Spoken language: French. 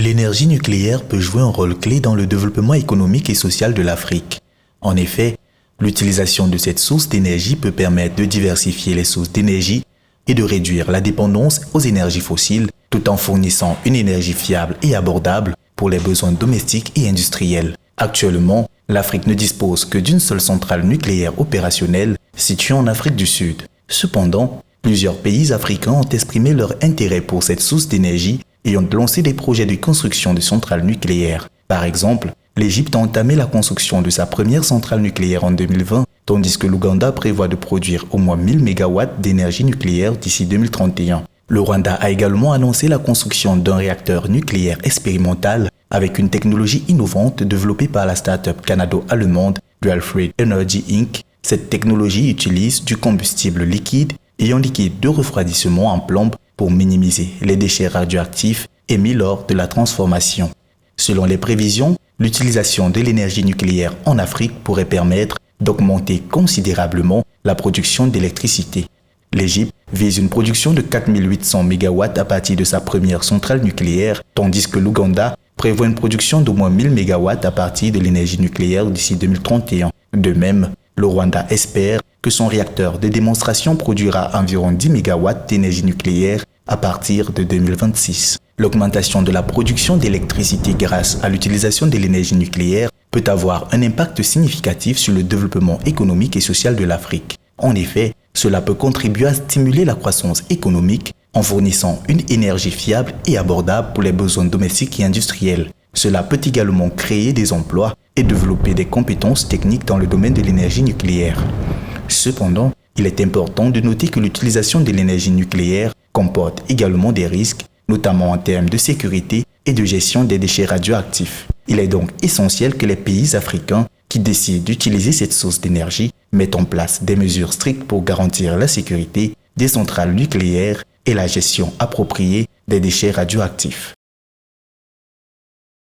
L'énergie nucléaire peut jouer un rôle clé dans le développement économique et social de l'Afrique. En effet, l'utilisation de cette source d'énergie peut permettre de diversifier les sources d'énergie et de réduire la dépendance aux énergies fossiles tout en fournissant une énergie fiable et abordable pour les besoins domestiques et industriels. Actuellement, l'Afrique ne dispose que d'une seule centrale nucléaire opérationnelle située en Afrique du Sud. Cependant, plusieurs pays africains ont exprimé leur intérêt pour cette source d'énergie et ont lancé des projets de construction de centrales nucléaires. Par exemple, l'Égypte a entamé la construction de sa première centrale nucléaire en 2020, tandis que l'Ouganda prévoit de produire au moins 1000 MW d'énergie nucléaire d'ici 2031. Le Rwanda a également annoncé la construction d'un réacteur nucléaire expérimental avec une technologie innovante développée par la start-up canado-allemande Dual-Fred Energy Inc. Cette technologie utilise du combustible liquide et un liquide de refroidissement en plomb pour minimiser les déchets radioactifs émis lors de la transformation. Selon les prévisions, l'utilisation de l'énergie nucléaire en Afrique pourrait permettre d'augmenter considérablement la production d'électricité. L'Égypte vise une production de 4800 MW à partir de sa première centrale nucléaire, tandis que l'Ouganda prévoit une production d'au moins 1000 MW à partir de l'énergie nucléaire d'ici 2031. De même, le Rwanda espère que son réacteur de démonstration produira environ 10 MW d'énergie nucléaire à partir de 2026. L'augmentation de la production d'électricité grâce à l'utilisation de l'énergie nucléaire peut avoir un impact significatif sur le développement économique et social de l'Afrique. En effet, cela peut contribuer à stimuler la croissance économique en fournissant une énergie fiable et abordable pour les besoins domestiques et industriels. Cela peut également créer des emplois et développer des compétences techniques dans le domaine de l'énergie nucléaire. Cependant, il est important de noter que l'utilisation de l'énergie nucléaire comporte également des risques, notamment en termes de sécurité et de gestion des déchets radioactifs. Il est donc essentiel que les pays africains qui décident d'utiliser cette source d'énergie mettent en place des mesures strictes pour garantir la sécurité des centrales nucléaires et la gestion appropriée des déchets radioactifs.